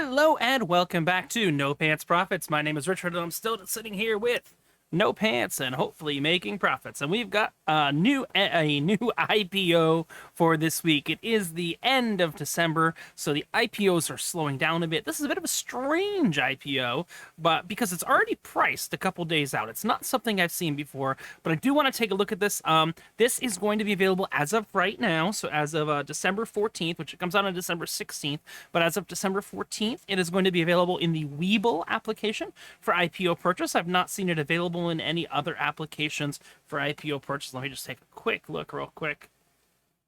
Hello and welcome back to No Pants Profits. My name is Richard and I'm still sitting here with No Pants and hopefully making profits. And we've got a new IPO for this week. It is the end of December, so the IPOs are slowing down a bit. This is a bit of a strange IPO, but because it's already priced a couple days out. It's not something I've seen before, but I do want to take a look at this. This is going to be available as of right now, so as of December 14th, which it comes out on December 16th, but as of December 14th, it is going to be available in the Webull application for IPO purchase. I've not seen it available in any other applications for IPO purchase. Let me just take a quick look real quick,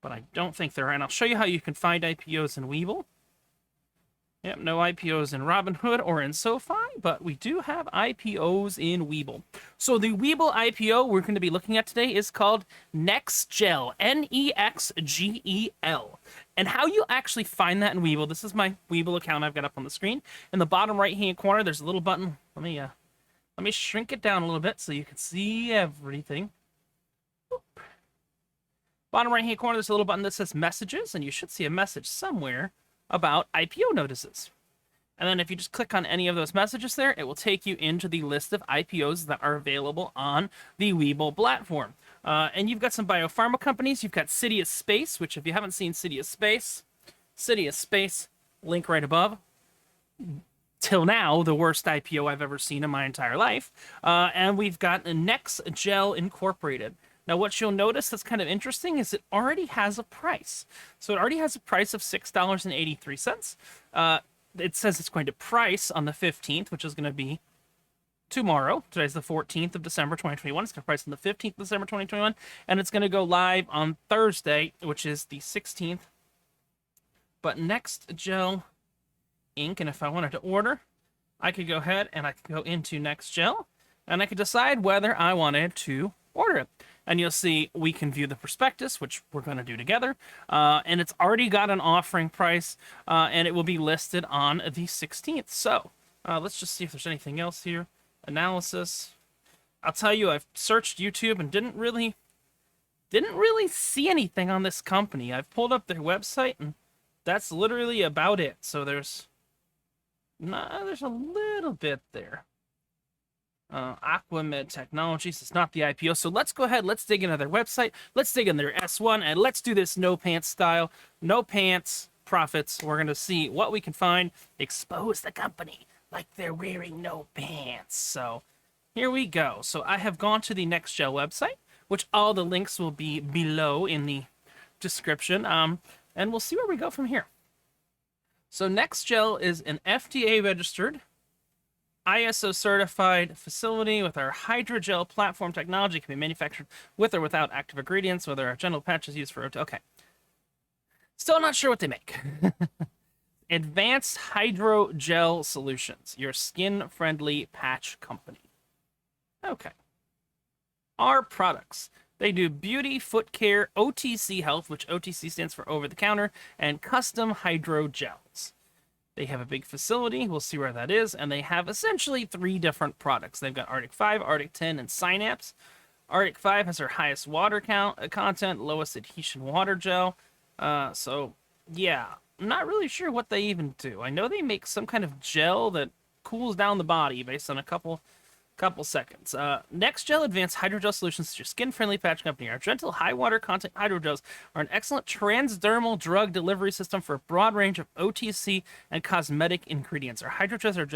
but I don't think there are. And I'll show you how you can find IPOs in Webull. Yep, no IPOs in Robinhood or in SoFi, but we do have IPOs in Webull. So the Webull IPO we're going to be looking at today is called NXGL, N-E-X-G-E-L. And how you actually find that in Webull, this is my Webull account I've got up on the screen. In the bottom right-hand corner, there's a little button. Let me shrink it down a little bit so you can see everything. Oop. Bottom right-hand corner, there's a little button that says Messages, and you should see a message somewhere about IPO notices. And then if you just click on any of those messages there, it will take you into the list of IPOs that are available on the Webull platform. And you've got some biopharma companies. You've got City of Space, which if you haven't seen City of Space, link right above. Till now, the worst IPO I've ever seen in my entire life. And we've got NXGL Incorporated. Now, what you'll notice that's kind of interesting is it already has a price. So it already has a price of $6.83. It says it's going to price on the 15th, which is going to be tomorrow. Today's the 14th of December, 2021. It's going to price on the 15th of December, 2021. And it's going to go live on Thursday, which is the 16th. But NXGL Inc. And if I wanted to order, I could go ahead and I could go into NexGel and I could decide whether I wanted to order it. And you'll see we can view the prospectus, which we're going to do together. And it's already got an offering price and it will be listed on the 16th. So let's just see if there's anything else here. Analysis. I'll tell you, I've searched YouTube and didn't really see anything on this company. I've pulled up their website and that's literally about it. So there's a little bit there. Aquamed Technologies, it's not the IPO. So let's go ahead, let's dig into their website, let's dig in their S1, and let's do this no pants style. No pants profits. We're going to see what we can find. Expose the company like they're wearing no pants. So here we go. So I have gone to the NexGel website, which all the links will be below in the description. And we'll see where we go from here. So NexGel is an FDA-registered, ISO-certified facility with our hydrogel platform technology. It can be manufactured with or without active ingredients, whether our gentle patch is used for... Okay. Still not sure what they make. Advanced Hydrogel Solutions, your skin-friendly patch company. Okay. Our products. They do beauty, foot care, OTC health, which OTC stands for over-the-counter, and custom hydrogels. They have a big facility. We'll see where that is. And they have essentially 3 different products. They've got Arctic 5, Arctic 10, and Synapse. Arctic 5 has their highest water content, lowest adhesion water gel. So, yeah, I'm not really sure what they even do. I know they make some kind of gel that cools down the body based on a couple seconds. NexGel Advanced Hydrogel Solutions is your skin-friendly patch company. Our gentle, high-water content hydrogels are an excellent transdermal drug delivery system for a broad range of OTC and cosmetic ingredients. Our hydrogels are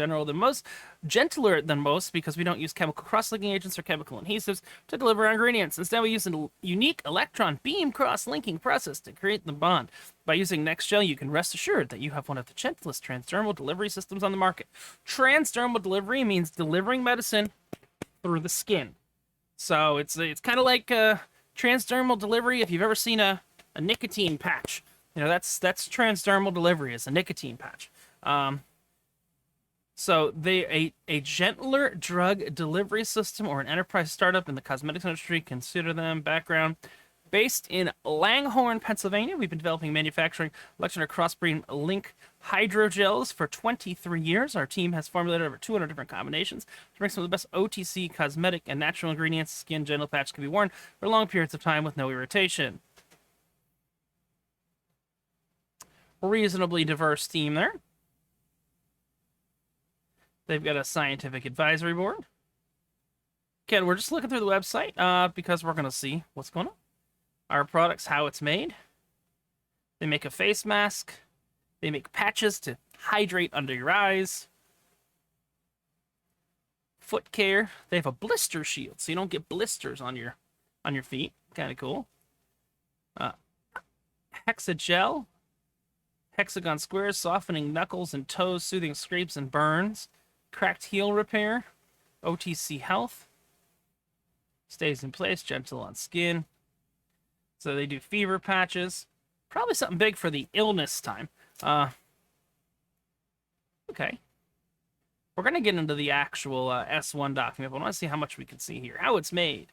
gentler than most because we don't use chemical cross-linking agents or chemical adhesives to deliver our ingredients. Instead, we use a unique electron beam cross-linking process to create the bond. By using NexGel, you can rest assured that you have one of the gentlest transdermal delivery systems on the market. Transdermal delivery means delivering medicine through the skin. So it's kind of like transdermal delivery. If you've ever seen a nicotine patch, you know that's transdermal delivery. It's a nicotine patch. So they a gentler drug delivery system or an enterprise startup in the cosmetics industry. Consider them. Background. Based in Langhorne, Pennsylvania, we've been developing manufacturing lecture crossbreed link hydrogels for 23 years. Our team has formulated over 200 different combinations to make some of the best OTC, cosmetic, and natural ingredients. Skin gentle patch can be worn for long periods of time with no irritation. Reasonably diverse team there. They've got a scientific advisory board. Okay, we're just looking through the website because we're going to see what's going on. Our products, how it's made. They make a face mask. They make patches to hydrate under your eyes. Foot care. They have a blister shield, so you don't get blisters on your feet. Kind of cool. Hexagel. Hexagon squares, softening knuckles and toes, soothing scrapes and burns. Cracked heel repair. OTC health. Stays in place, gentle on skin. So they do fever patches. Probably something big for the illness time. Okay. We're going to get into the actual S1 document, but I want to see how much we can see here. How it's made.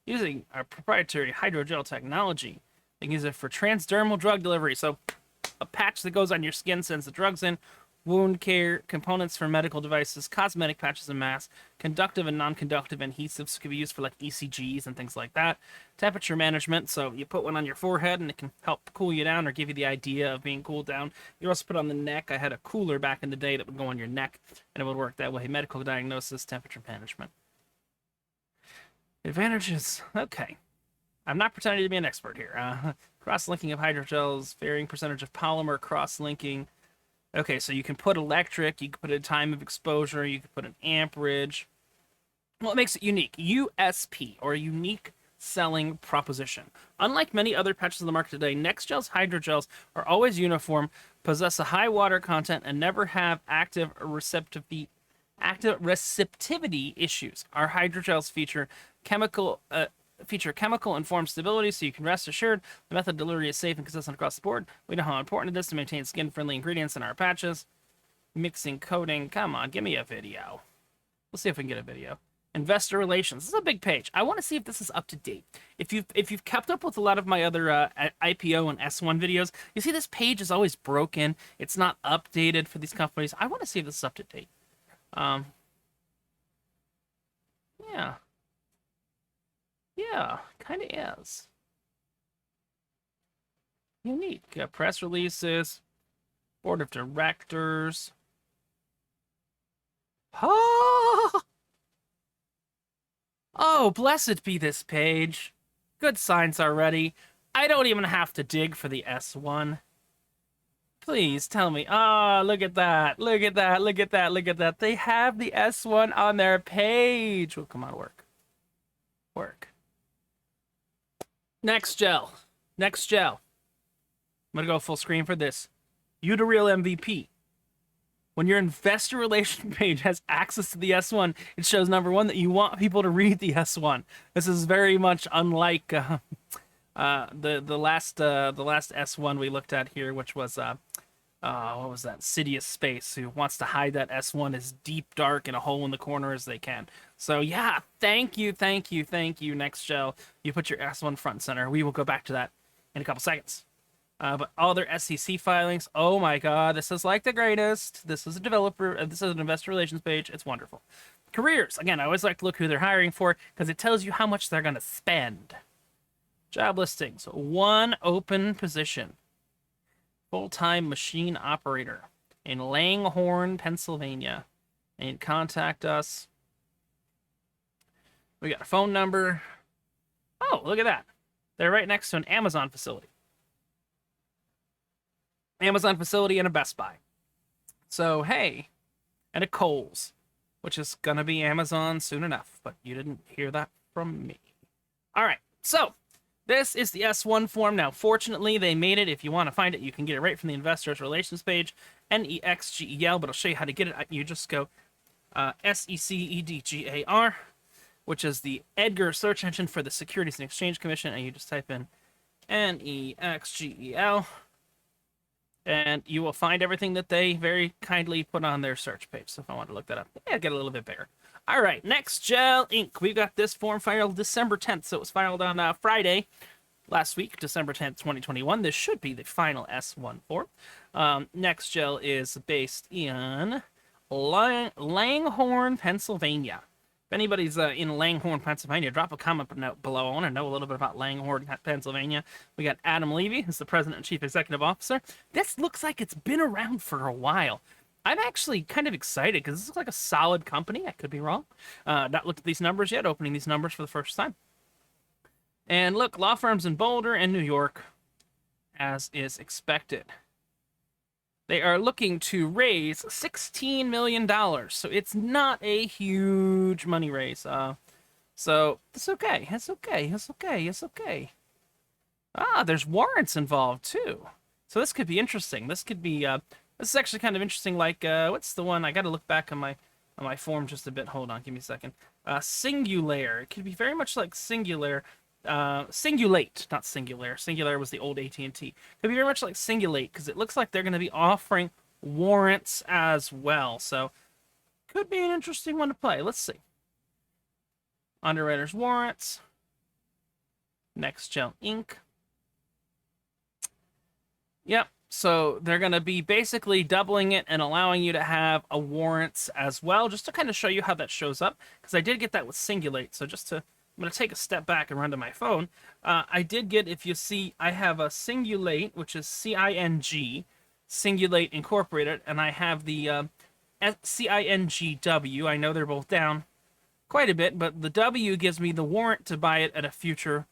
Using our proprietary hydrogel technology. They can use it for transdermal drug delivery. So a patch that goes on your skin sends the drugs in. Wound care, components for medical devices, cosmetic patches and masks, conductive and non-conductive adhesives could be used for like ECGs and things like that. Temperature management, so you put one on your forehead and it can help cool you down or give you the idea of being cooled down. You also put it on the neck. I had a cooler back in the day that would go on your neck and it would work that way. Medical diagnosis, temperature management. Advantages, okay. I'm not pretending to be an expert here. Cross-linking of hydrogels, varying percentage of polymer cross-linking. Okay, so you can put electric, you can put a time of exposure, you can put an amperage. What makes it unique? USP, or unique selling proposition. Unlike many other patches on the market today, NXGL's hydrogels are always uniform, possess a high water content, and never have active receptivity issues. Our hydrogels feature chemical informed stability, so you can rest assured the method of delivery is safe and consistent across the board. We know how important it is to maintain skin-friendly ingredients in our patches. Mixing, coating, come on, give me a video. Let's see if we can get a video. Investor relations. This is a big page. I want to see if this is up to date. If you've kept up with a lot of my other IPO and S1 videos, you see this page is always broken. It's not updated for these companies. I want to see if this is up to date. Yeah. Yeah, kind of is. Unique. Press releases, board of directors. Oh! Oh, blessed be this page. Good signs already. I don't even have to dig for the S1. Please tell me. Oh, look at that. Look at that. Look at that. Look at that. They have the S1 on their page. Oh, come on, work. Work. Nexgel. Nexgel. I'm going to go full screen for this. You the real MVP. When your investor relation page has access to the S1, it shows, number one, that you want people to read the S1. This is very much unlike the last S1 we looked at here, which was what was that? Sidious Space, who wants to hide that S1 as deep, dark, in a hole in the corner as they can. So yeah, thank you, Nexgel. You put your S1 front and center. We will go back to that in a couple seconds. But all their SEC filings, oh my god, this is like the greatest. This is a developer, this is an investor relations page. It's wonderful. Careers, again, I always like to look who they're hiring for because it tells you how much they're going to spend. Job listings, one open position. Full-time machine operator in Langhorne, Pennsylvania. And contact us. We got a phone number. Oh, look at that. They're right next to an Amazon facility. Amazon facility and a Best Buy. So, hey, and a Kohl's, which is going to be Amazon soon enough, but you didn't hear that from me. All right, so this is the S1 form. Now, fortunately, they made it. If you want to find it, you can get it right from the Investors Relations page, NXGL, but I'll show you how to get it. You just go SECEDGAR, which is the Edgar search engine for the Securities and Exchange Commission, and you just type in NEXGEL. And you will find everything that they very kindly put on their search page. So if I want to look that up, yeah, get a little bit bigger. All right, NXGL Inc. We've got this form filed December 10th. So it was filed on Friday last week, December 10th, 2021. This should be the final S1 form. NXGL is based in Langhorne, Pennsylvania. If anybody's in Langhorne, Pennsylvania, drop a comment below. I want to know a little bit about Langhorne, Pennsylvania. We got Adam Levy, who's the president and chief executive officer. This looks like it's been around for a while. I'm actually kind of excited because this looks like a solid company. I could be wrong. Not looked at these numbers yet, opening these numbers for the first time. And look, law firms in Boulder and New York, as is expected. They are looking to raise $16 million. So it's not a huge money raise. So it's okay. It's okay. It's okay. It's okay. Ah, there's warrants involved too. So this could be interesting. This could be this is actually kind of interesting. Like what's the one? I got to look back on my form just a bit. Hold on, give me a second. Singular. It could be very much like Singular. Singulate, not Singular. Singular was the old AT&T. Could be very much like Singulate because it looks like they're going to be offering warrants as well. So could be an interesting one to play. Let's see. Underwriters warrants. NXGL Inc. Yep. So they're going to be basically doubling it and allowing you to have a warrants as well, just to kind of show you how that shows up. Because I did get that with Singulate. So just to, I'm going to take a step back and run to my phone. I did get, if you see, I have a Singulate, which is CING, Singulate Incorporated, and I have the CINGW. I know they're both down quite a bit, but the W gives me the warrant to buy it at a future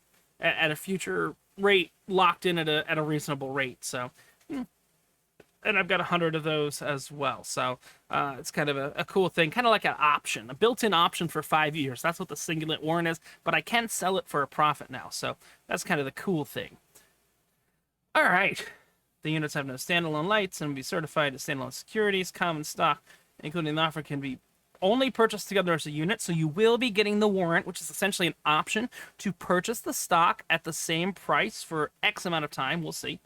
rate, locked in at a reasonable rate. So, and I've got 100 of those as well. So it's kind of a cool thing, kind of like an option, a built-in option for 5 years. That's what the Singulate warrant is, but I can sell it for a profit now. So that's kind of the cool thing. All right. The units have no standalone lights and will be certified as standalone securities. Common stock, including the offer, can be only purchased together as a unit, so you will be getting the warrant, which is essentially an option to purchase the stock at the same price for X amount of time. We'll see.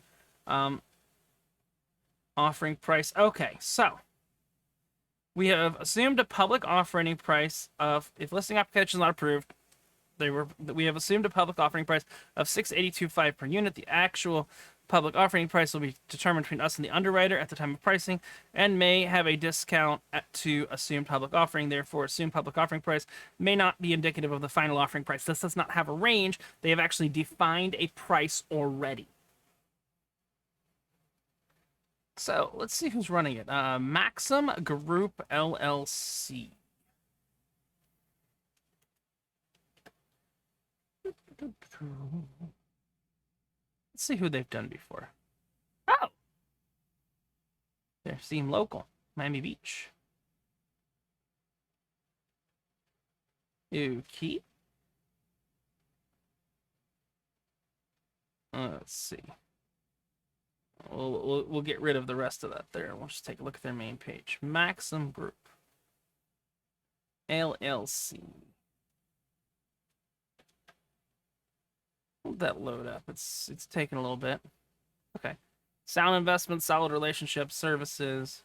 Offering price. Okay, so we have assumed a public offering price of, if listing application is not approved, we have assumed a public offering price of $6.82.5 per unit. The actual public offering price will be determined between us and the underwriter at the time of pricing and may have a discount to assumed public offering. Therefore, assumed public offering price may not be indicative of the final offering price. This does not have a range. They have actually defined a price already. So let's see who's running it. Maxim Group LLC. Let's see who they've done before. Oh! They seem local. Miami Beach. Okay. Let's see. We'll get rid of the rest of that there. We'll just take a look at their main page. Maxim Group LLC. Hold that load up. It's taking a little bit. Okay. Sound investment, solid relationships, services.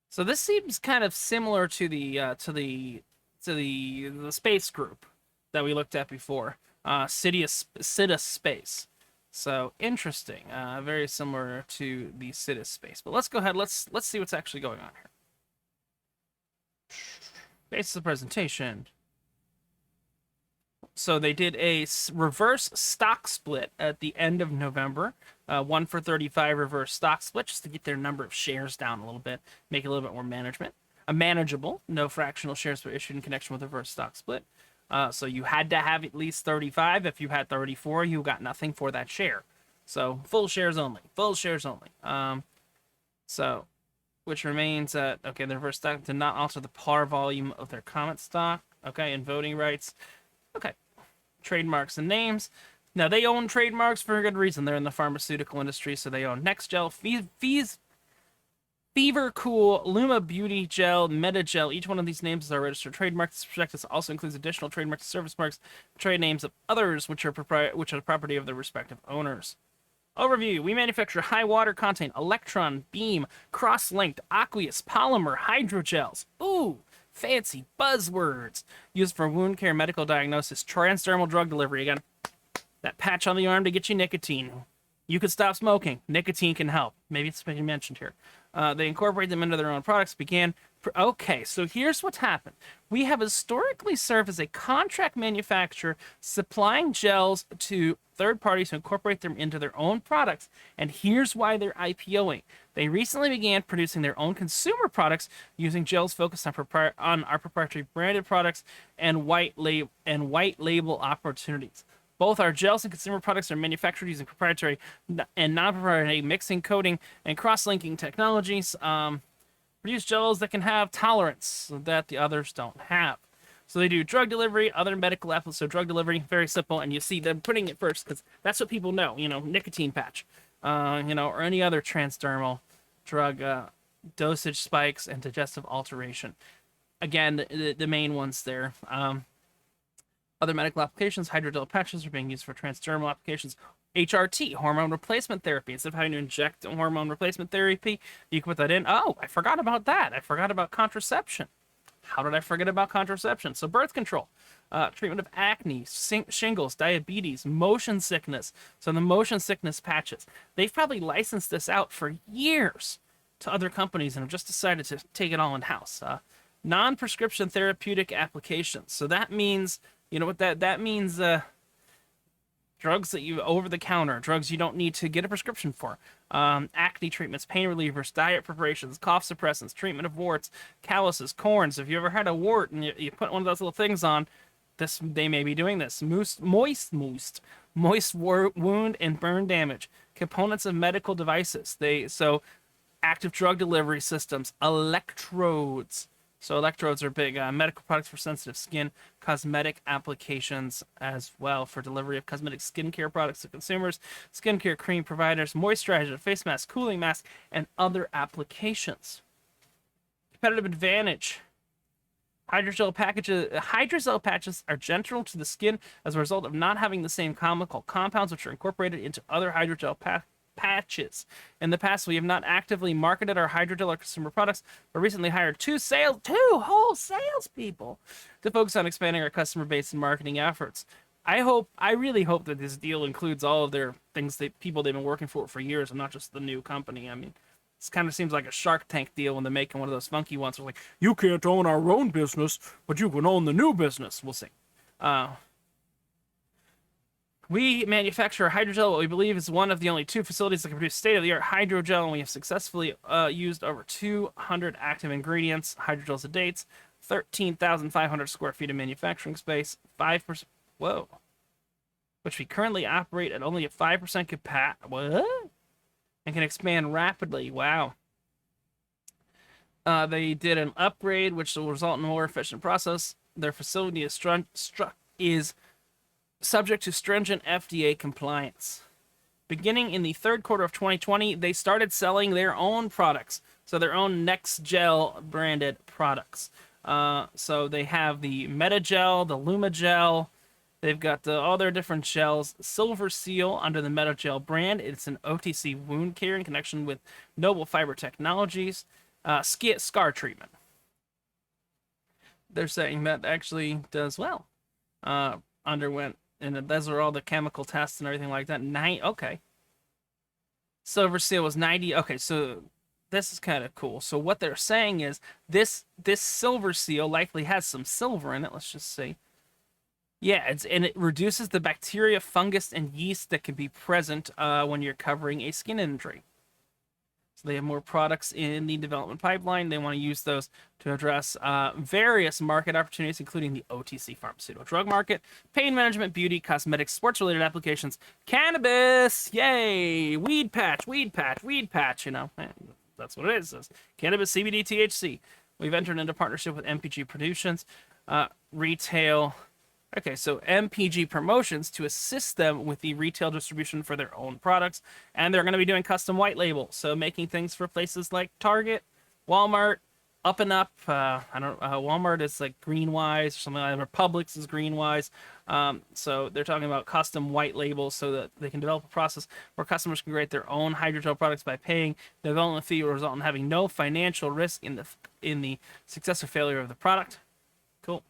So this seems kind of similar to the space group that we looked at before. Citus Space. So interesting. Very similar to the Citus Space. But let's go ahead. Let's see what's actually going on here. Basis of presentation. So they did a reverse stock split at the end of November. 1 for 35 reverse stock split, just to get their number of shares down a little bit, make it a little bit more manageable. No fractional shares were issued in connection with the reverse stock split. So you had to have at least 35. If you had 34, you got nothing for that share. So full shares only. Full shares only. So, which remains at, okay, the reverse stock did not alter the par volume of their common stock. Okay, and voting rights. Okay. Trademarks and names. Now, they own trademarks for a good reason. They're in the pharmaceutical industry, so they own Nexgel, Fever Cool, Luma Beauty Gel, Metagel. Each one of these names is our registered trademark. This prospectus also includes additional trademark service marks, trade names of others, which are the property of their respective owners. Overview. We manufacture high water content, electron, beam, cross-linked, aqueous, polymer, hydrogels. Ooh! Fancy buzzwords used for wound care, medical diagnosis, transdermal drug delivery. Again, that patch on the arm to get you nicotine. You could stop smoking. Nicotine can help. Maybe it's been mentioned here. They incorporate them into their own products. Okay, so here's what's happened. We have historically served as a contract manufacturer supplying gels to third parties to incorporate them into their own products. And here's why they're IPOing. They recently began producing their own consumer products using gels focused on our proprietary branded products and white label opportunities. Both our gels and consumer products are manufactured using proprietary and non-proprietary mixing, coating, and cross-linking technologies. Produce gels that can have tolerance that the others don't have. So they do drug delivery, other medical applications. So drug delivery, very simple, and you see them putting it first because that's what people know. Nicotine patch, or any other transdermal drug, dosage spikes, and digestive alteration. Again, the main ones there. Other medical applications, hydrogel patches are being used for transdermal applications. HRT, hormone replacement therapy. Instead of having to inject hormone replacement therapy, you can put that in. Oh, I forgot about that. I forgot about contraception. How did I forget about contraception? So birth control, treatment of acne, shingles, diabetes, motion sickness. So the motion sickness patches. They've probably licensed this out for years to other companies and have just decided to take it all in-house. Non-prescription therapeutic applications. So that means... You know what that means? Drugs that you over the counter, drugs you don't need to get a prescription for. Acne treatments, pain relievers, diet preparations, cough suppressants, treatment of warts, calluses, corns. If you ever had a wart and you put one of those little things on, they may be doing this. Moist wound and burn damage. Components of medical devices. Active drug delivery systems, electrodes. So electrodes are big. Medical products for sensitive skin, cosmetic applications as well for delivery of cosmetic skincare products to consumers, skincare cream providers, moisturizer, face mask, cooling mask, and other applications. Competitive advantage. Hydrogel patches are gentle to the skin as a result of not having the same chemical compounds which are incorporated into other hydrogel patches. In the past, we have not actively marketed our hydrogel or consumer products, but recently hired two whole salespeople to focus on expanding our customer base and marketing efforts. I really hope that this deal includes all of their things people they've been working for years and not just the new company. I mean, this kind of seems like a Shark Tank deal when they're making one of those funky ones. Where like, you can't own our own business, but you can own the new business. We'll see. We manufacture hydrogel, what we believe is one of the only two facilities that can produce state-of-the-art hydrogel, and we have successfully used over 200 active ingredients, hydrogels to dates, 13,500 square feet of manufacturing space, 5%, which we currently operate at only a 5% capacity, and can expand rapidly, wow. They did an upgrade, which will result in a more efficient process. Their facility is subject to stringent FDA compliance. Beginning in the third quarter of 2020, they started selling their own products, so their own NXGL branded products. So they have the Metagel, the Lumagel. They've got all their different gels. Silver Seal under the Metagel brand. It's an OTC wound care in connection with Noble Fiber Technologies. Scar treatment. They're saying that actually does well. Underwent, and those are all the chemical tests and everything like that. Okay. Silver Seal was 90. Okay, so this is kind of cool. So what they're saying is this Silver Seal likely has some silver in it. Let's just see. Yeah, and it reduces the bacteria, fungus, and yeast that can be present when you're covering a skin injury. So they have more products in the development pipeline. They want to use those to address various market opportunities, including the OTC pharmaceutical drug market, pain management, beauty, cosmetics, sports-related applications, cannabis, yay, weed patch, you know, that's what it is. It's cannabis, CBD, THC. We've entered into partnership with MPG Productions, retail. Okay, so MPG Promotions to assist them with the retail distribution for their own products, and they're going to be doing custom white label, so making things for places like Target, Walmart, Up and Up. Walmart is like Greenwise or something like that. Publix is Greenwise. So they're talking about custom white labels so that they can develop a process where customers can create their own hydrogel products by paying the development fee, will result in having no financial risk in the success or failure of the product. Cool.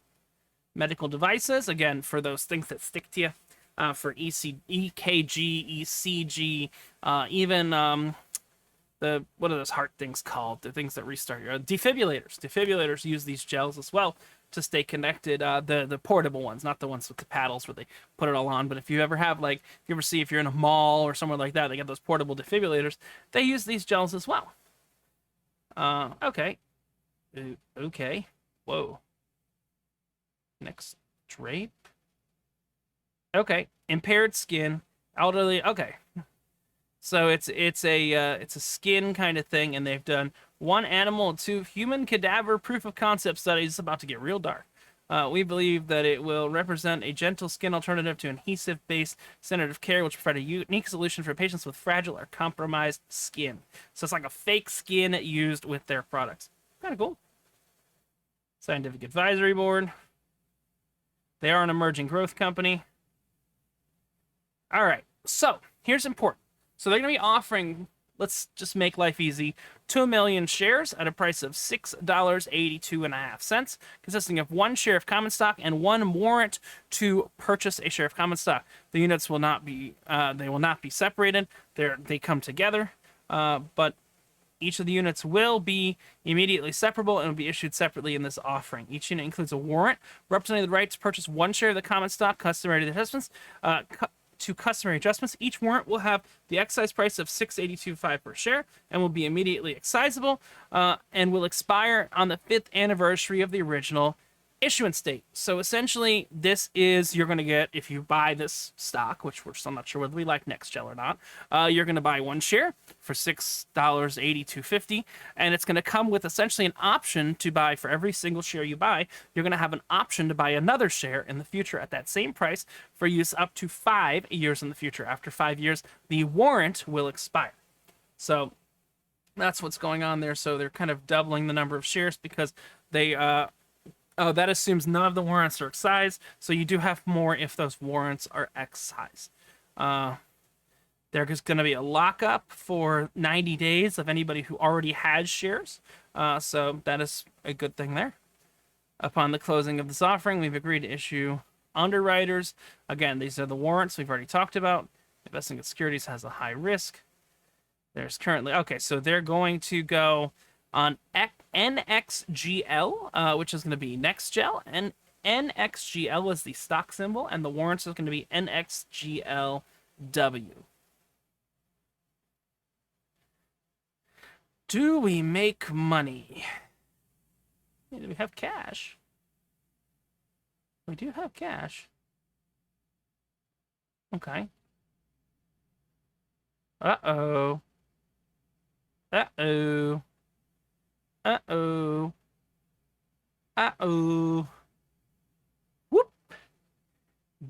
Medical devices, again, for those things that stick to you, for EKG, ECG, even what are those heart things called? The things that restart your defibrillators. Defibrillators use these gels as well to stay connected. The portable ones, not the ones with the paddles where they put it all on. But if you ever have if you're in a mall or somewhere like that, they get those portable defibrillators. They use these gels as well. Okay. Okay. Whoa. Next drape. Okay. Impaired skin. Elderly. Okay. So it's a skin kind of thing, and they've done 1 animal and 2 human cadaver proof of concept studies. It's about to get real dark. We believe that it will represent a gentle skin alternative to adhesive-based standard of care, which provide a unique solution for patients with fragile or compromised skin. So it's like a fake skin used with their products. Kind of cool. Scientific Advisory Board. They are an emerging growth company. All right, so here's important. So they're going to be offering, let's just make life easy, 2 million shares at a price of $6.82.5, consisting of 1 share of common stock and 1 warrant to purchase a share of common stock. The units will not be, they will not be separated. They come together, but each of the units will be immediately separable and will be issued separately in this offering. Each unit includes a warrant representing the right to purchase 1 share of the common stock, customary adjustments. To customary adjustments, each warrant will have the exercise price of $6.82.5 per share and will be immediately excisable and will expire on the 5th anniversary of the original issuance date. So essentially, this is, you're going to get, if you buy this stock, which we're still not sure whether we like NXGL or not, you're going to buy 1 share for $6.82.50, and it's going to come with essentially an option to buy, for every single share you buy, you're going to have an option to buy another share in the future at that same price for use up to 5 years in the future. After 5 years, the warrant will expire. So that's what's going on there. So they're kind of doubling the number of shares because they that assumes none of the warrants are excised, so you do have more if those warrants are excised. There's going to be a lockup for 90 days of anybody who already has shares, so that is a good thing there. Upon the closing of this offering, we've agreed to issue underwriters. Again, these are the warrants we've already talked about. Investing in securities has a high risk. There's currently... Okay, so they're going to go on NXGL, which is going to be NexGel, and NXGL is the stock symbol, and the warrants is going to be NXGLW. Do we make money? Do we have cash? We do have cash. Okay. Uh-oh. Uh-oh. Uh-oh. Uh-oh. Whoop.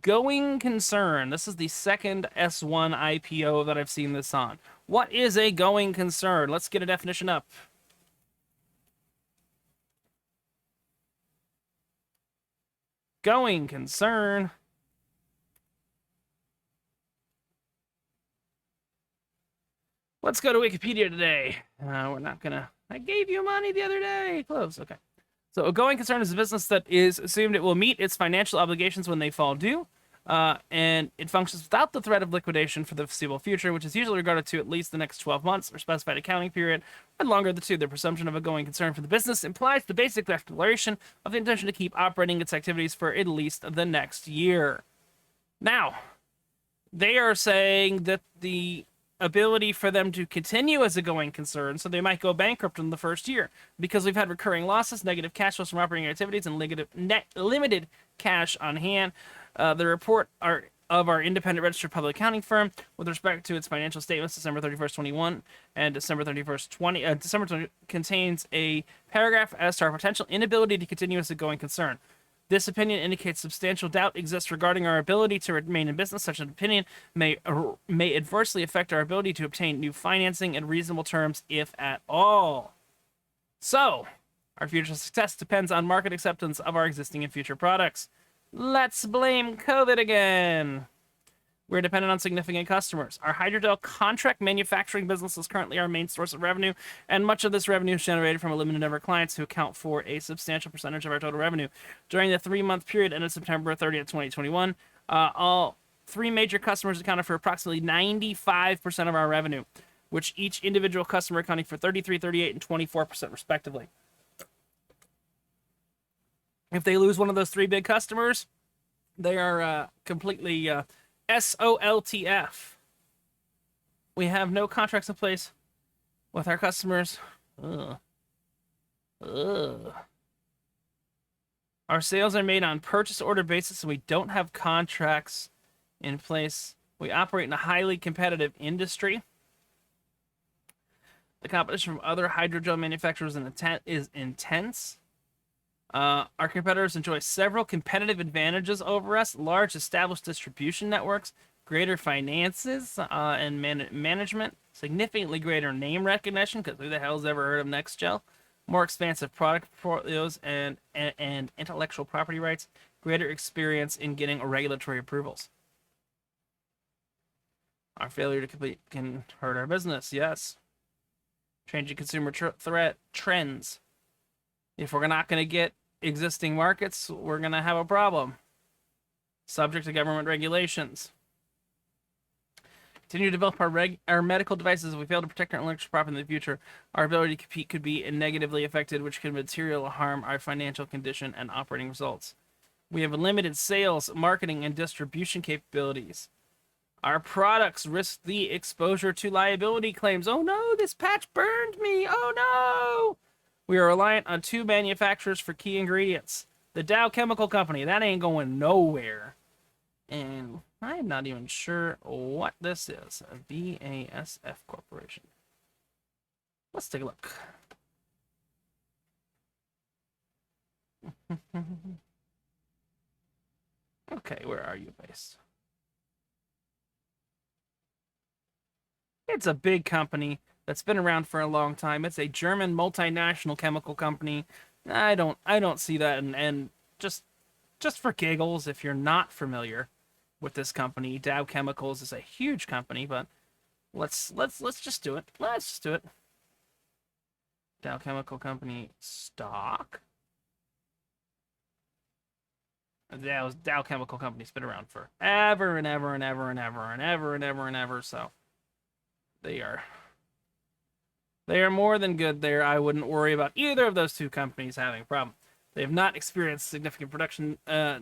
Going concern. This is the second S1 IPO that I've seen this on. What is a going concern? Let's get a definition up. Going concern. Let's go to Wikipedia today. We're not gonna... I gave you money the other day. Close. Okay. So a going concern is a business that is assumed it will meet its financial obligations when they fall due, and it functions without the threat of liquidation for the foreseeable future, which is usually regarded to at least the next 12 months or specified accounting period, or longer of the two. The presumption of a going concern for the business implies the basic declaration of the intention to keep operating its activities for at least the next year. Now, they are saying that the ability for them to continue as a going concern, so they might go bankrupt in the first year because we've had recurring losses, negative cash flows from operating activities, and limited cash on hand. The report of our independent registered public accounting firm with respect to its financial statements December 31st, 21 and December 31st, 20 contains a paragraph as to our potential inability to continue as a going concern. This opinion indicates substantial doubt exists regarding our ability to remain in business. Such an opinion may adversely affect our ability to obtain new financing at reasonable terms, if at all. So, our future success depends on market acceptance of our existing and future products. Let's blame COVID again. We're dependent on significant customers. Our hydrogel contract manufacturing business is currently our main source of revenue, and much of this revenue is generated from a limited number of clients who account for a substantial percentage of our total revenue. During the 3-month period ended September 30th, 2021, all 3 major customers accounted for approximately 95% of our revenue. which each individual customer accounting for 33, 38, and 24% respectively. If they lose one of those three big customers, they are completely SOLTF. We have no contracts in place with our customers. Ugh. Ugh. Our sales are made on purchase order basis, and we don't have contracts in place. We operate in a highly competitive industry. The competition from other hydrogel manufacturers is intense. Our competitors enjoy several competitive advantages over us: large established distribution networks, greater finances and management, significantly greater name recognition, because who the hell's ever heard of NXGL? More expansive product portfolios and intellectual property rights, greater experience in getting regulatory approvals. Our failure to compete can hurt our business, yes. Changing consumer threat trends. If we're not going to get existing markets, we're going to have a problem. Subject to government regulations. Continue to develop our medical devices. If we fail to protect our intellectual property in the future, our ability to compete could be negatively affected, which could materially harm our financial condition and operating results. We have limited sales, marketing, and distribution capabilities. Our products risk the exposure to liability claims. Oh no, this patch burned me. Oh no. We are reliant on two manufacturers for key ingredients. The Dow Chemical Company, that ain't going nowhere. And I am not even sure what this is. A BASF Corporation. Let's take a look. Okay, where are you based? It's a big company that's been around for a long time. It's a German multinational chemical company. I don't see that, and just for giggles, if you're not familiar with this company, Dow Chemicals is a huge company, but let's just do it. Let's just do it. Dow Chemical Company stock. Dow Chemical Company's been around for ever and ever and ever and ever and ever and ever and ever, so they are more than good there. I wouldn't worry about either of those two companies having a problem. They have not experienced significant production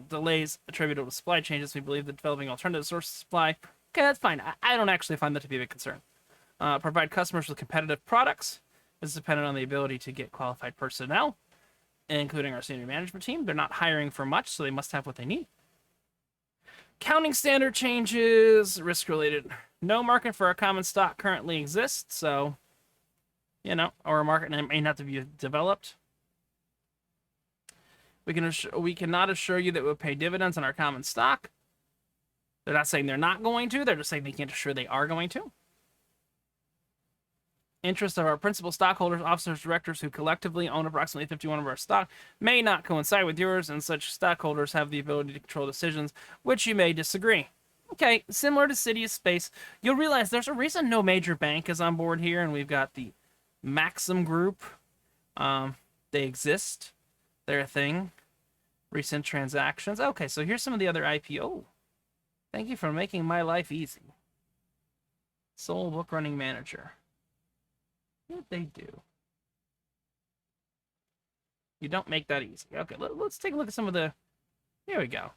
delays attributable to supply changes. We believe that developing alternative sources of supply, okay, that's fine. I don't actually find that to be a big concern. Provide customers with competitive products. This is dependent on the ability to get qualified personnel, including our senior management team. They're not hiring for much, so they must have what they need. Accounting standard changes, risk-related. No market for our common stock currently exists, so, our market may not to be developed. We cannot assure you that we'll pay dividends on our common stock. They're not saying they're not going to. They're just saying they can't assure they are going to. Interests of our principal stockholders, officers, directors who collectively own approximately 51% of our stock may not coincide with yours, and such stockholders have the ability to control decisions, which you may disagree. Okay, similar to City of Space, you'll realize there's a reason no major bank is on board here, and we've got the Maxim Group. They exist. They're a thing. Recent transactions. Okay, so here's some of the other IPO. Thank you for making my life easy. Sole book running manager. What did they do? You don't make that easy. Okay, let's take a look at some of the... Here we go.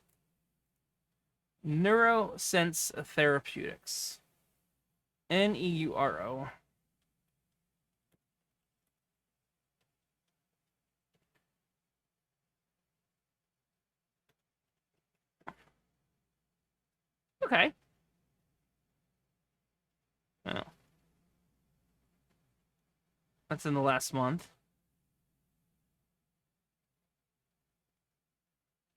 Neurosense Therapeutics. Neuro. Okay. Well, that's in the last month.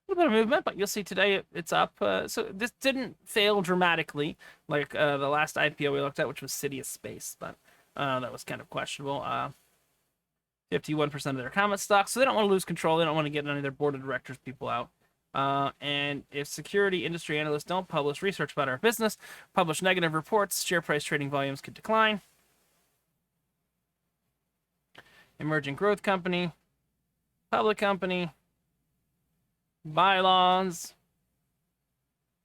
A little bit of movement, but you'll see today it's up. So this didn't fail dramatically like the last IPO we looked at, which was City of Space, but that was kind of questionable. 51% of their common stock, so they don't want to lose control. They don't want to get any of their board of directors people out. And if security industry analysts don't publish research about our business, publish negative reports, share price trading volumes could decline. Emerging growth company, public company, bylaws,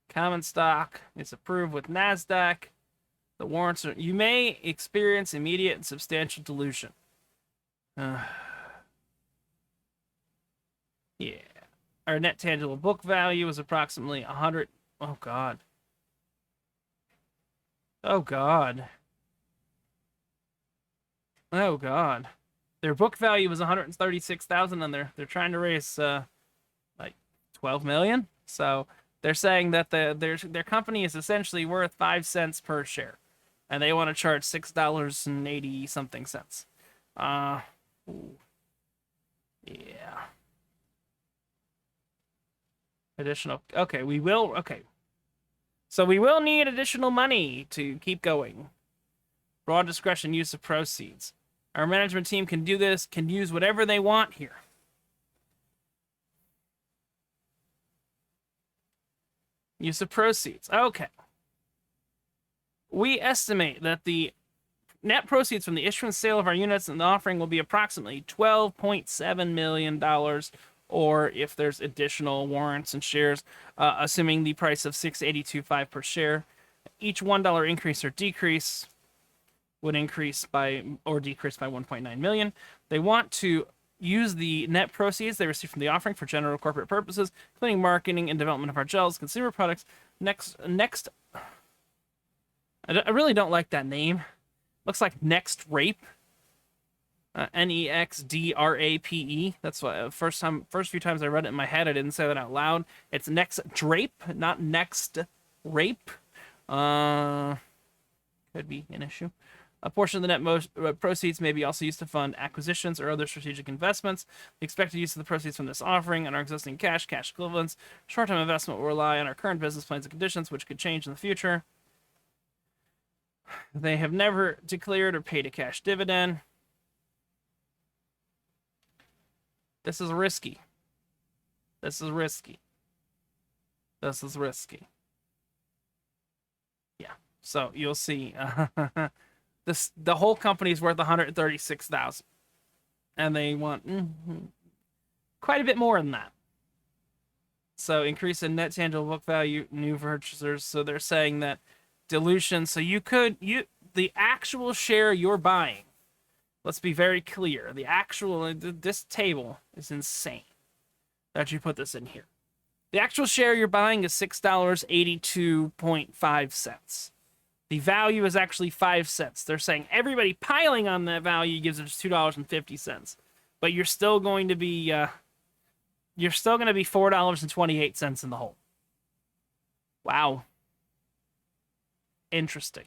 common stock is approved with NASDAQ, The warrants are, you may experience immediate and substantial dilution. Yeah. Our net tangible book value is approximately 100. Oh, God. Oh, God. Oh, God. Their book value was 136,000, and they're trying to raise like 12 million. So they're saying that their company is essentially worth 5 cents per share, and they want to charge $6.80 something cents. Ooh. Yeah. Additional. Okay, we will. Okay. So we will need additional money to keep going. Broad discretion use of proceeds. Our management team can do this, can use whatever they want here. Use of proceeds. Okay. We estimate that the net proceeds from the issuance sale of our units and the offering will be approximately $12.7 million, or if there's additional warrants and shares, assuming the price of $6.82.5 per share. Each $1 increase or decrease would increase by or decrease by 1.9 million. They want to use the net proceeds they receive from the offering for general corporate purposes, including marketing and development of our gels, consumer products. Next, I really don't like that name. Looks like Next Rape. Nexdrape. That's what first few times I read it in my head, I didn't say that out loud. It's Next Drape, not Next Rape. Could be an issue. A portion of the net proceeds may be also used to fund acquisitions or other strategic investments. The expected use of the proceeds from this offering and our existing cash equivalents, short-term investment will rely on our current business plans and conditions, which could change in the future. They have never declared or paid a cash dividend. This is risky. This is risky. This is risky. Yeah. So you'll see. The whole company is worth 136,000, and they want quite a bit more than that. So increase in net tangible book value, new purchasers. So they're saying that dilution. So the actual share you're buying. Let's be very clear. This table is insane that you put this in here. The actual share you're buying is $6.82.5. The value is actually 5 cents. They're saying everybody piling on that value gives us $2.50, but you're still going to be $4.28 in the hole. Wow. Interesting.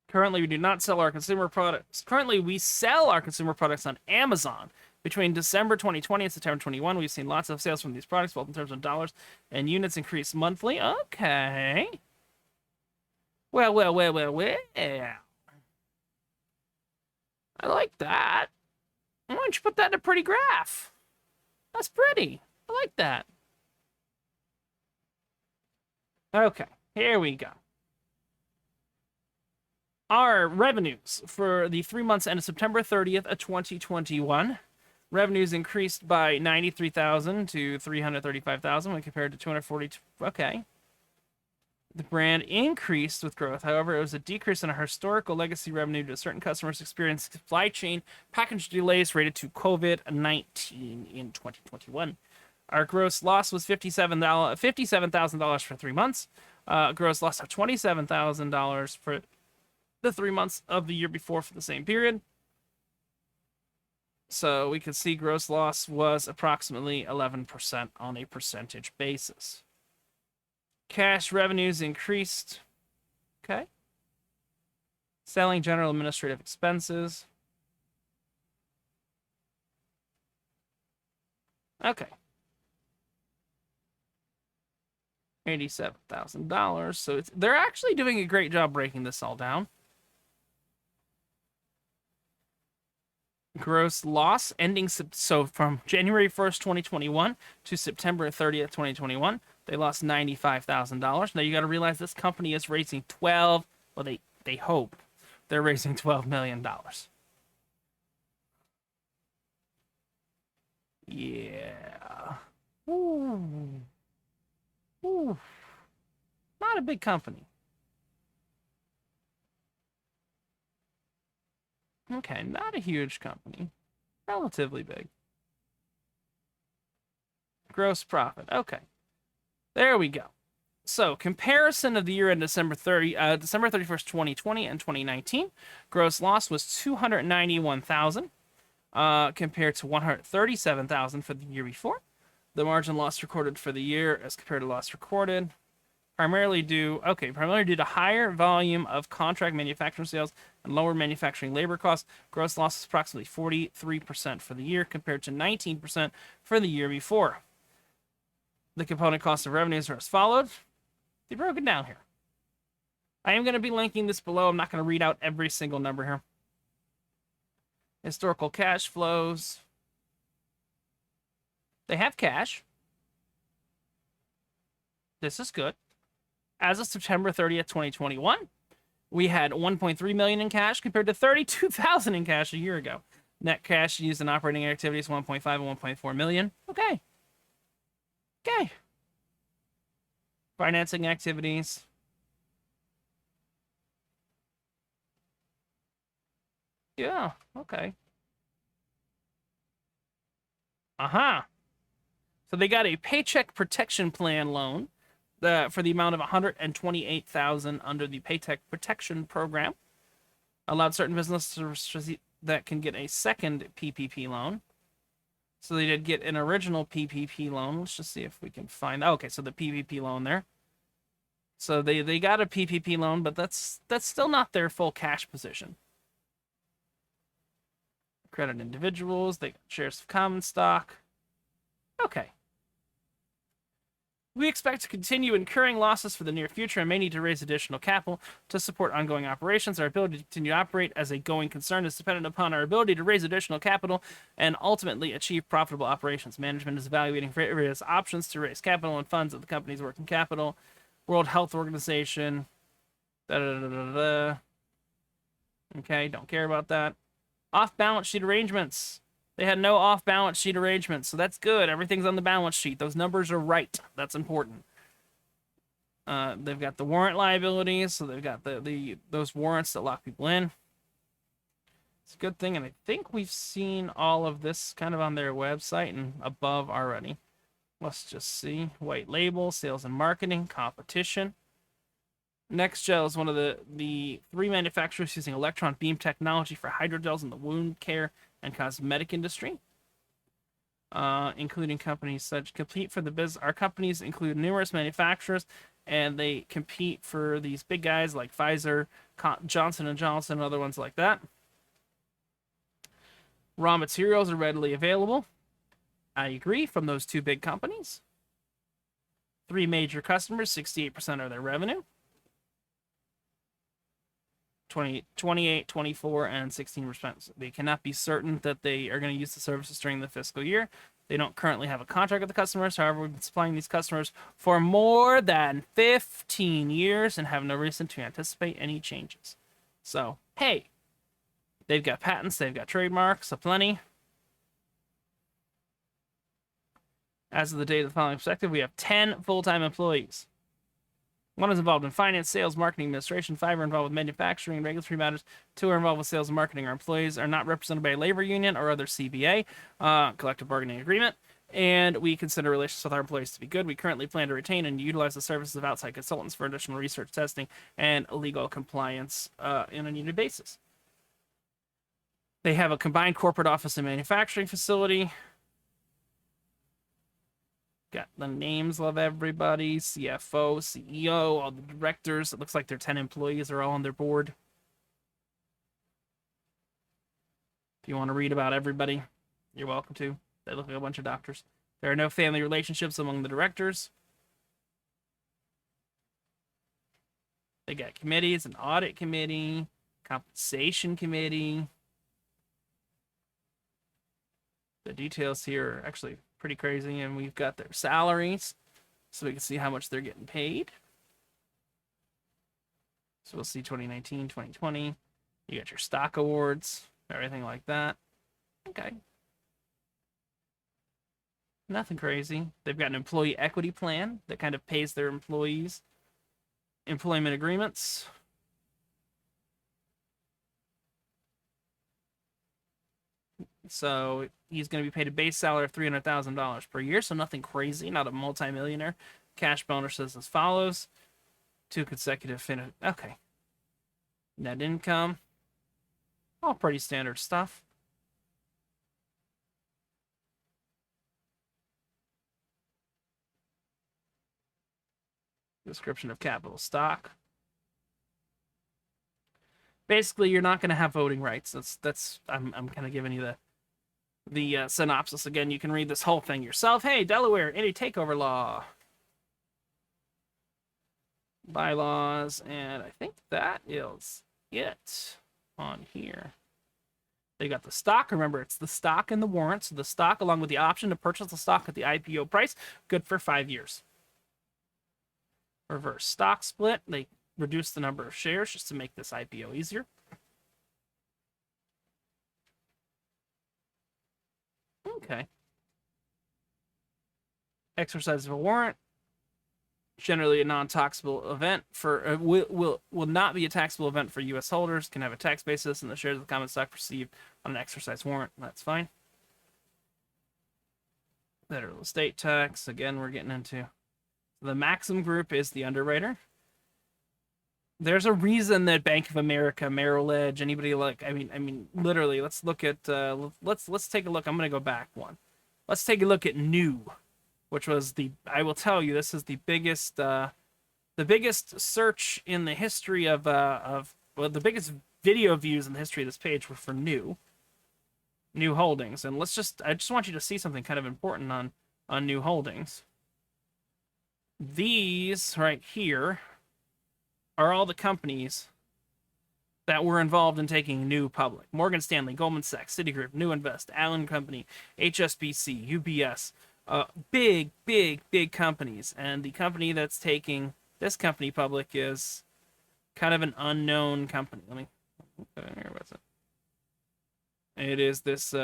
Currently, we do not sell our consumer products. Currently, we sell our consumer products on Amazon. Between December 2020 and September 21, we've seen lots of sales from these products, both in terms of dollars and units increase monthly. Okay. Well. I like that. Why don't you put that in a pretty graph? That's pretty. I like that. Okay, here we go. Our revenues for the 3 months ended September 30th of 2021. Revenues increased by 93,000 to 335,000 when compared to 242. Okay. The brand increased with growth. However, it was a decrease in our historical legacy revenue due to certain customers experienced supply chain package delays related to COVID-19 in 2021. Our gross loss was $57,000 for 3 months. Gross loss of $27,000 for the 3 months of the year before for the same period. So we can see gross loss was approximately 11% on a percentage basis. Cash revenues increased. Okay. Selling general administrative expenses. Okay. $87,000. So they're actually doing a great job breaking this all down. Gross loss ending so from January 1st, 2021 to September 30th, 2021, they lost $95,000. Now you got to realize this company is raising they hope they're raising $12 million. Yeah. Ooh. Ooh. Not a big company. Okay, not a huge company. Relatively big. Gross profit. Okay. There we go. So, comparison of the year end December 31st, 2020 and 2019. Gross loss was 291,000 compared to 137,000 for the year before. The margin loss recorded for the year as compared to loss recorded primarily due to higher volume of contract manufacturing sales and lower manufacturing labor costs. Gross loss is approximately 43% for the year compared to 19% for the year before. The component cost of revenues are as followed. They broke it down here. I am going to be linking this below. I'm not going to read out every single number here. Historical cash flows. They have cash. This is good. As of September 30th, 2021, we had 1.3 million in cash compared to 32,000 in cash a year ago. Net cash used in operating activities 1.5 and 1.4 million. Okay. Okay. Financing activities. Yeah, okay. Uh-huh. So they got a Paycheck Protection Plan loan for the amount of 128,000 under the Paycheck Protection Program. Allowed certain businesses that can get a second PPP loan. So they did get an original PPP loan. Let's just see if we can find. Okay, so the PPP loan there. So they got a PPP loan, but that's still not their full cash position. Credit individuals, they got shares of common stock. Okay. We expect to continue incurring losses for the near future and may need to raise additional capital to support ongoing operations. Our ability to continue to operate as a going concern is dependent upon our ability to raise additional capital and ultimately achieve profitable operations. Management is evaluating various options to raise capital and funds of the company's working capital. World Health Organization. Okay, don't care about that. Off-balance sheet arrangements. They had no off-balance sheet arrangements, so that's good. Everything's on the balance sheet. Those numbers are right. That's important. They've got the warrant liabilities, so they've got those warrants that lock people in. It's a good thing, and I think we've seen all of this kind of on their website and above already. Let's just see. White label, sales and marketing, competition. NXGL is one of the 3 manufacturers using electron beam technology for hydrogels in the wound care and cosmetic industry, including companies such compete for the business. Our companies include numerous manufacturers, and they compete for these big guys like Pfizer, Johnson & Johnson, and other ones like that. Raw materials are readily available. I agree, from those 2 big companies. 3 major customers, 68% of their revenue. 28, 24, and 16%. They cannot be certain that they are going to use the services during the fiscal year. They don't currently have a contract with the customers. However, we've been supplying these customers for more than 15 years and have no reason to anticipate any changes. So, hey, they've got patents, they've got trademarks, aplenty. As of the date of the following perspective, we have 10 full-time employees. 1 is involved in finance, sales, marketing, administration. 5 are involved with manufacturing and regulatory matters. 2 are involved with sales and marketing. Our employees are not represented by a labor union or other CBA, collective bargaining agreement, and we consider relations with our employees to be good. We currently plan to retain and utilize the services of outside consultants for additional research, testing, and legal compliance on a needed basis. They have a combined corporate office and manufacturing facility. Got the names of everybody, CFO, CEO, all the directors. It looks like their 10 employees are all on their board. If you want to read about everybody, you're welcome to. They look like a bunch of doctors. There are no family relationships among the directors. They got committees, an audit committee, compensation committee. The details here are actually pretty crazy, and we've got their salaries so we can see how much they're getting paid. So we'll see 2019, 2020. You got your stock awards, everything like that. Okay. Nothing crazy. They've got an employee equity plan that kind of pays their employees employment agreements. So he's going to be paid a base salary of $300,000 per year, so nothing crazy, not a multimillionaire. Cash bonus is as follows: 2 consecutive okay. Net income, all pretty standard stuff. Description of capital stock. Basically, you're not going to have voting rights. I'm kind of giving you the synopsis again. You can read this whole thing yourself. Hey, Delaware, any takeover law, bylaws, and I think that is it on here. They got the stock. Remember, it's the stock and the warrants. So the stock, along with the option to purchase the stock at the IPO price, good for 5 years. Reverse stock split. They reduce the number of shares just to make this IPO easier. Okay. Exercise of a warrant. Generally a non-taxable event for will not be a taxable event for U.S. holders. Can have a tax basis, and the shares of the common stock received on an exercise warrant. That's fine. Federal estate tax. Again, we're getting into the Maxim Group is the underwriter. There's a reason that Bank of America, Merrill Lynch, anybody like I mean, literally. Let's look at let's take a look. I'm gonna go back one. Let's take a look at New, which was I will tell you, this is the biggest search in the history of well, the biggest video views in the history of this page were for New Holdings. And I just want you to see something kind of important on New Holdings. These right here are all the companies that were involved in taking New public. Morgan Stanley, Goldman Sachs, Citigroup, New Invest, Allen Company, HSBC, UBS. Big companies. And the company that's taking this company public is kind of an unknown company. Let me put it here. What's it? It is this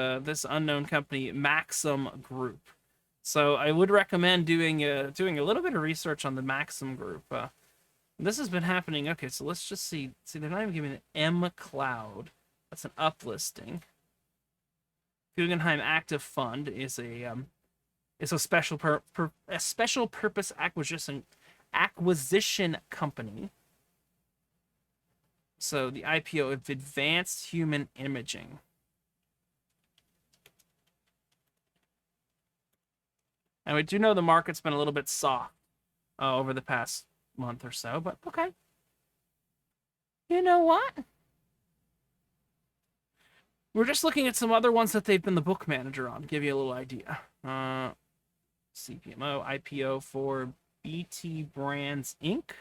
unknown company, Maxim Group. So I would recommend doing a little bit of research on the Maxim Group. This has been happening. Okay, so let's just see. See, they're not even giving it M Cloud. That's an uplisting. Guggenheim Active Fund is a special purpose acquisition company. So the IPO of Advanced Human Imaging. And we do know the market's been a little bit soft over the past month or so, but okay. You know what? We're just looking at some other ones that they've been the book manager on, give you a little idea. CPMO, IPO for BT Brands, Inc.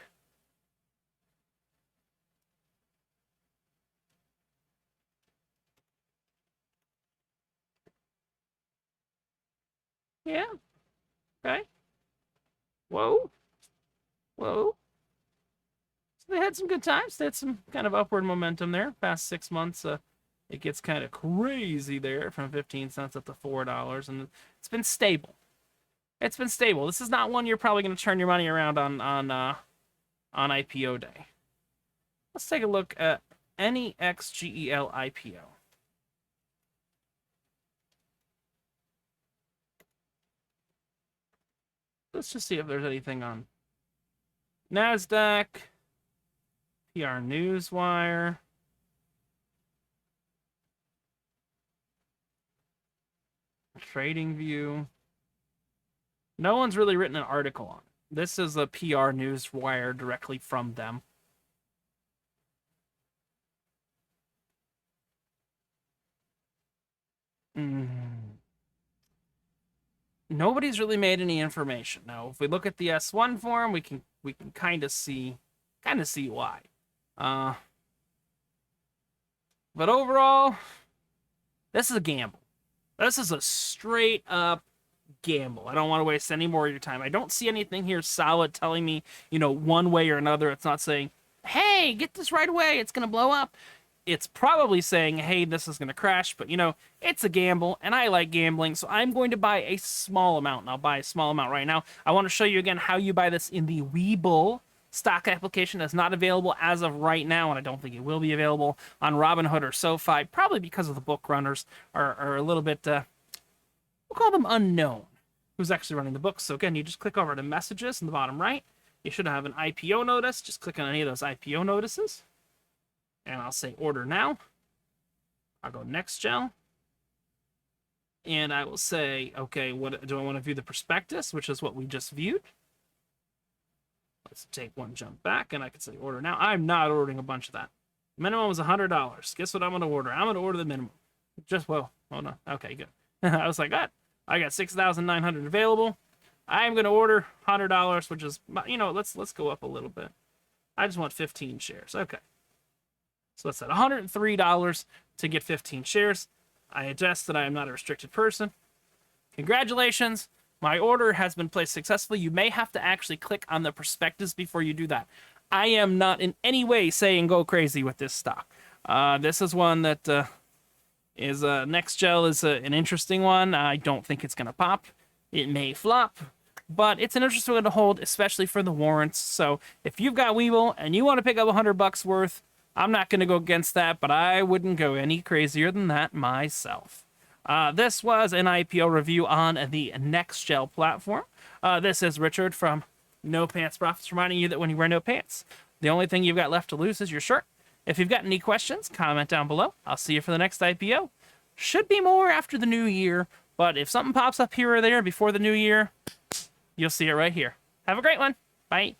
Yeah. Okay. Whoa. So they had some good times. They had some kind of upward momentum there. Past 6 months, it gets kind of crazy there from 15 cents up to $4, and it's been stable. It's been stable. This is not one you're probably going to turn your money around on IPO day. Let's take a look at NXGL IPO. Let's just see if there's anything on NASDAQ, PR Newswire. Trading View. No one's really written an article on it. This is a PR Newswire directly from them. Nobody's really made any information. Now, if we look at the S1 form, we can kind of see why. But overall, this is a gamble. This is a straight up gamble. I don't want to waste any more of your time. I don't see anything here solid telling me, one way or another. It's not saying, hey, get this right away, it's going to blow up. it's probably saying, hey, this is going to crash, but, you know, it's a gamble, and I like gambling, so I'm going to buy a small amount, and I'll buy a small amount right now. I want to show you again how you buy this in the Webull stock application. That's not available as of right now, and I don't think it will be available on Robinhood or SoFi, probably because of the book runners are a little bit, we'll call them unknown, who's actually running the books. So again, you just click over to messages in the bottom right. You should have an IPO notice. Just click on any of those IPO notices. And I'll say order now. I'll go NXGL. And I will say, okay, what do I want to view the prospectus, which is what we just viewed. Let's take one jump back, and I can say order now. I'm not ordering a bunch of that. Minimum was $100. Guess what I'm going to order? I'm going to order the minimum. Just, well, hold on. Okay, good. I was like, God, I got 6,900 available. I'm going to order $100, which is, you know, let's go up a little bit. I just want 15 shares. Okay. So that's at $103 to get 15 shares. I attest that I am not a restricted person. Congratulations. My order has been placed successfully. You may have to actually click on the prospectus before you do that. I am not in any way saying go crazy with this stock. This is one that is NXGL is an interesting one. I don't think it's going to pop. It may flop. But it's an interesting one to hold, especially for the warrants. So if you've got Webull and you want to pick up $100 worth, I'm not going to go against that, but I wouldn't go any crazier than that myself. This was an IPO review on the NXGL platform. This is Richard from No Pants Profits, reminding you that when you wear no pants, the only thing you've got left to lose is your shirt. If you've got any questions, comment down below. I'll see you for the next IPO. Should be more after the new year, but if something pops up here or there before the new year, you'll see it right here. Have a great one. Bye.